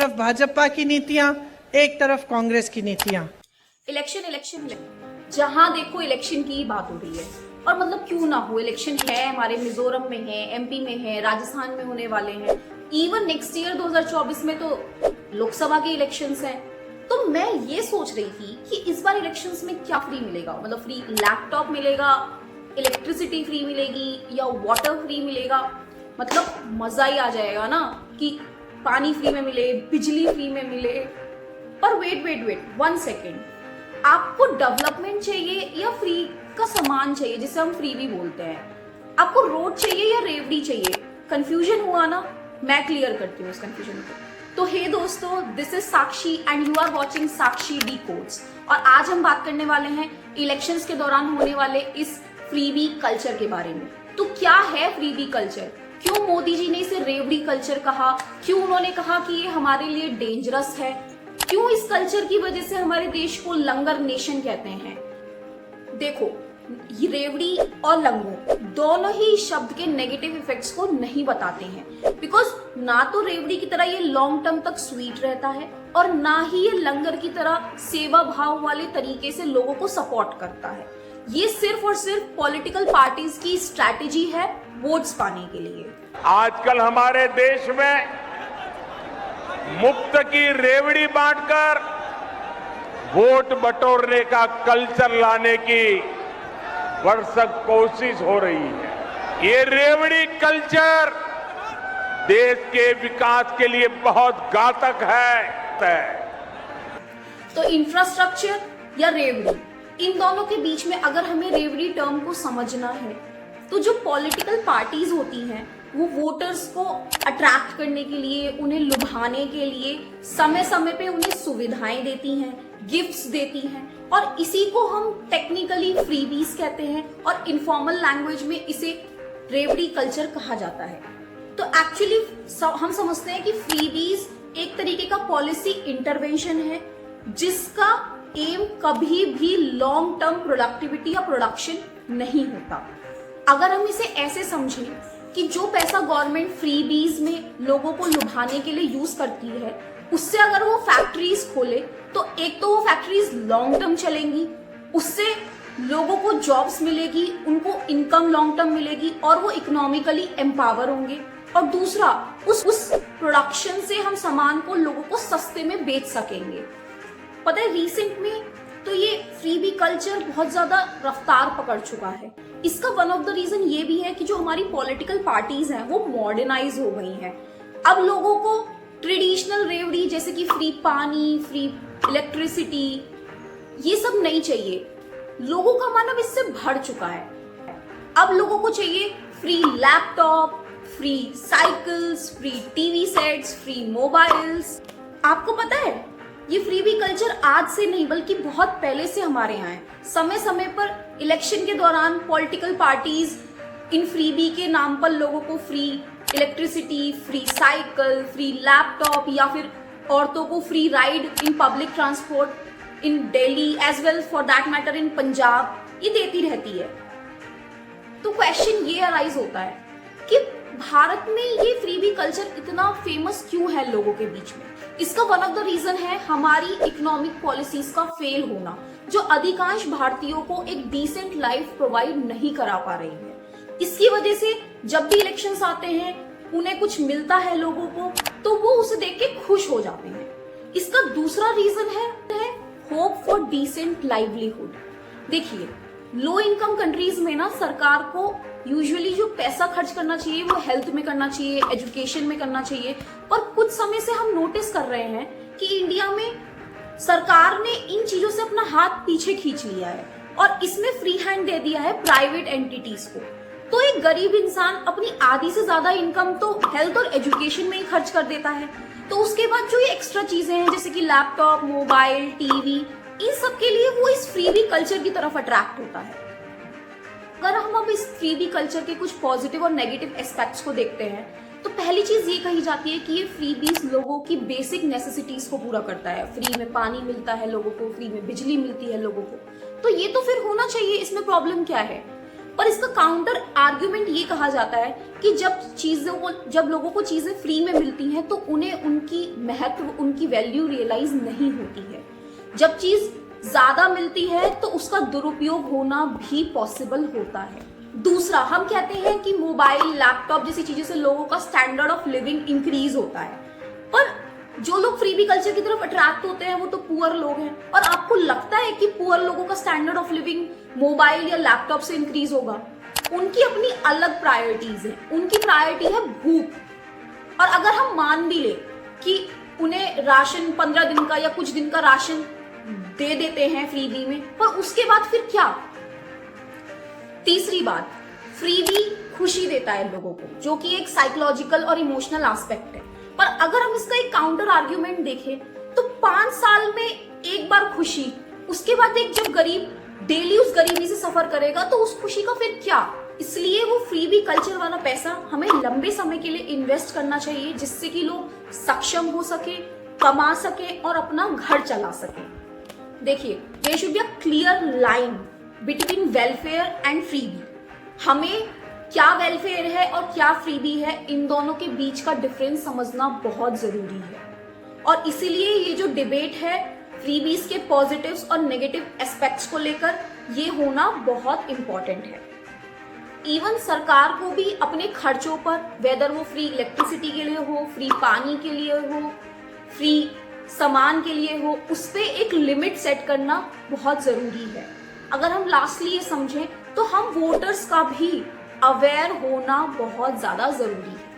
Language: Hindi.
तरफ भाजपा की नीतियां, एक तरफ कांग्रेस की नीतियां। इलेक्शन जहां देखो इलेक्शन की ही बात हो रही है। और मतलब क्यों ना हो, इलेक्शन है, हमारे मिजोरम में है, एमपी में है, राजस्थान में होने वाले हैं, इवन नेक्स्ट ईयर 2024 में तो लोकसभा के इलेक्शंस हैं। तो मैं ये सोच रही थी कि इस बार इलेक्शंस में क्या फ्री मिलेगा, मतलब फ्री लैपटॉप मिलेगा, इलेक्ट्रिसिटी फ्री मिलेगी या वाटर फ्री मिलेगा। मतलब मजा ही आ जाएगा ना कि पानी फ्री में मिले, बिजली फ्री में मिले। पर वेट 1 सेकेंड, आपको डेवलपमेंट चाहिए या फ्री का सामान चाहिए जिसे हम फ्री भी बोलते हैं? आपको रोड चाहिए या रेवड़ी चाहिए? कंफ्यूजन हुआ ना, मैं क्लियर करती हूँ इस कंफ्यूजन को। तो हे दोस्तों, this is Sakshi and you are watching Sakshi decodes. और आज हम बात करने वाले हैं इलेक्शंस के दौरान होने वाले इस फ्रीबी कल्चर के बारे में। तो क्या है फ्रीबी कल्चर? क्यों मोदी जी ने इसे रेवड़ी कल्चर कहा? क्यों उन्होंने कहा कि ये हमारे लिए डेंजरस है? क्यों इस कल्चर की वजह से हमारे देश को लंगर नेशन कहते हैं? देखो, ये रेवड़ी और लंगर दोनों ही शब्द के नेगेटिव इफेक्ट्स को नहीं बताते हैं। बिकॉज ना तो रेवड़ी की तरह ये लॉन्ग टर्म तक स्वीट रहता है और ना ही ये लंगर की तरह सेवा भाव वाले तरीके से लोगों को सपोर्ट करता है। ये सिर्फ और सिर्फ पॉलिटिकल पार्टीज की स्ट्रैटेजी है वोट्स पाने के लिए। आजकल हमारे देश में मुफ्त की रेवड़ी बांटकर वोट बटोरने का कल्चर लाने की भरसक कोशिश हो रही है। ये रेवड़ी कल्चर देश के विकास के लिए बहुत घातक है। तो इंफ्रास्ट्रक्चर या रेवड़ी, इन दोनों के बीच में अगर हमें रेवड़ी टर्म को समझना है तो जो पॉलिटिकल पार्टीज होती हैं वो वोटर्स को अट्रैक्ट करने के लिए, उन्हें लुभाने के लिए समय समय पे उन्हें सुविधाएं देती हैं, गिफ्ट्स देती हैं, और इसी को हम टेक्निकली फ्रीबीज कहते हैं और इनफॉर्मल लैंग्वेज में इसे रेवड़ी कल्चर कहा जाता है। तो एक्चुअली हम समझते हैं कि फ्रीबीज एक तरीके का पॉलिसी इंटरवेंशन है जिसका एम कभी भी लॉन्ग टर्म प्रोडक्टिविटी या प्रोडक्शन नहीं होता। अगर हम इसे ऐसे समझें कि जो पैसा गवर्नमेंट फ्रीबीज में लोगों को लुभाने के लिए यूज करती है, उससे अगर वो फैक्ट्रीज खोले तो एक तो वो फैक्ट्रीज लॉन्ग टर्म चलेंगी, उससे लोगों को जॉब्स मिलेगी, उनको इनकम लॉन्ग टर्म मिलेगी और वो इकोनॉमिकली एम्पावर होंगे। और दूसरा, उस प्रोडक्शन से हम सामान को लोगों को सस्ते में बेच सकेंगे। पता है, रिसेंट में तो ये फ्रीबी कल्चर बहुत ज्यादा रफ्तार पकड़ चुका है। इसका वन ऑफ द रीजन ये भी है कि जो हमारी पॉलिटिकल पार्टीज हैं वो मॉडर्नाइज हो गई हैं। अब लोगों को ट्रेडिशनल रेवड़ी जैसे कि फ्री पानी, फ्री इलेक्ट्रिसिटी, ये सब नहीं चाहिए। लोगों का मन अब इससे भर चुका है। अब लोगों को चाहिए free laptop, free cycles, free TV sets, free mobiles. आपको पता है, ये फ्रीबी कल्चर आज से नहीं बल्कि बहुत पहले से हमारे यहाँ है। समय समय पर इलेक्शन के दौरान पॉलिटिकल पार्टीज इन फ्रीबी के नाम पर लोगों को free electricity, free cycle, free laptop या फिर औरतों को free ride in public transport in Delhi as well for that matter in Punjab, ये देती रहती है। तो क्वेश्चन ये अराइज होता है कि भारत में ये फ्रीबी कल्चर इतना फेमस क्यों है लोगों के बीच में? इसका वन ऑफ द रीजन है हमारी इकोनॉमिक पॉलिसीज का फेल होना, जो अधिकांश भारतीयों को एक डिसेंट लाइफ प्रोवाइड नहीं करा पा रही है। इसकी वजह से जब भी इलेक्शंस आते हैं, उन्हें कुछ मिलता है लोगों को तो वो उसे देख के खुश हो जाते हैं। इसका दूसरा रीजन है होप फॉर डिसेंट लाइवलीहुड। देखिए, लो इनकम कंट्रीज में ना सरकार को यूजुअली जो पैसा खर्च करना चाहिए वो हेल्थ में करना चाहिए, एजुकेशन में करना चाहिए। पर कुछ समय से हम नोटिस कर रहे हैं कि इंडिया में सरकार ने इन चीजों से अपना हाथ पीछे खींच लिया है और इसमें फ्री हैंड दे दिया है प्राइवेट एंटिटीज को। तो एक गरीब इंसान अपनी आधी से ज्यादा इनकम तो हेल्थ और एजुकेशन में ही खर्च कर देता है। तो उसके बाद जो ये एक्स्ट्रा चीजें हैं जैसे कि लैपटॉप, मोबाइल, टीवी, इन सब के लिए वो इस फ्रीबी कल्चर की तरफ अट्रैक्ट होता है। अगर हम अब इस फ्रीबी कल्चर के कुछ पॉजिटिव और नेगेटिव एस्पेक्ट्स को देखते हैं तो पहली चीज ये कही जाती है कि ये फ्रीबीज लोगों की बेसिक नेसेसिटीज को पूरा करता है। फ्री में पानी मिलता है लोगों को, फ्री में बिजली मिलती है लोगों को, तो ये तो फिर होना चाहिए, इसमें प्रॉब्लम क्या है? पर इसका काउंटर आर्ग्यूमेंट ये कहा जाता है कि जब लोगों को चीजें फ्री में मिलती हैं तो उन्हें उनकी महत्व, उनकी वैल्यू रियलाइज नहीं होती है। जब चीज ज्यादा मिलती है तो उसका दुरुपयोग होना भी पॉसिबल होता है। दूसरा, हम कहते हैं कि मोबाइल, लैपटॉप जैसी चीजों से लोगों का स्टैंडर्ड ऑफ लिविंग इंक्रीज होता है, पर जो लोग फ्रीबी कल्चर की तरफ अट्रैक्ट होते हैं वो तो पुअर लोग हैं। और आपको लगता है कि पुअर लोगों का स्टैंडर्ड ऑफ लिविंग मोबाइल या लैपटॉप से इंक्रीज होगा? उनकी अपनी अलग प्रायोरिटीज है। उनकी प्रायोरिटी है भूख। और अगर हम मान भी ले कि उन्हें राशन 15 दिन का या कुछ दिन का राशन दे देते हैं फ्रीबी में, पर उसके बाद फिर क्या? तीसरी बात, फ्रीबी खुशी देता है लोगों को, जो कि एक साइकोलॉजिकल और इमोशनल एस्पेक्ट है। पर अगर हम इसका एक काउंटर आर्ग्यूमेंट देखें तो 5 साल में एक बार खुशी, उसके बाद एक जब गरीब डेली उस गरीबी से सफर करेगा तो उस खुशी का फिर क्या? इसलिए वो फ्रीबी कल्चर वाला पैसा हमें लंबे समय के लिए इन्वेस्ट करना चाहिए, जिससे कि लोग सक्षम हो सके, कमा सके और अपना घर चला सके। देखिए, there should be a clear line between welfare and freebie. हमें क्या वेलफेयर है और क्या फ्रीबी है, इन दोनों के बीच का डिफरेंस समझना बहुत जरूरी है। और इसीलिए ये जो डिबेट है फ्रीबीज के पॉजिटिव्स और नेगेटिव एस्पेक्ट्स को लेकर, ये होना बहुत इंपॉर्टेंट है। इवन सरकार को भी अपने खर्चों पर, वेदर वो फ्री इलेक्ट्रिसिटी के लिए हो, फ्री पानी के लिए हो, फ्री सामान के लिए हो, उस पे एक लिमिट सेट करना बहुत जरूरी है। अगर हम लास्टली ये समझें तो हम वोटर्स का भी अवेयर होना बहुत ज्यादा जरूरी है।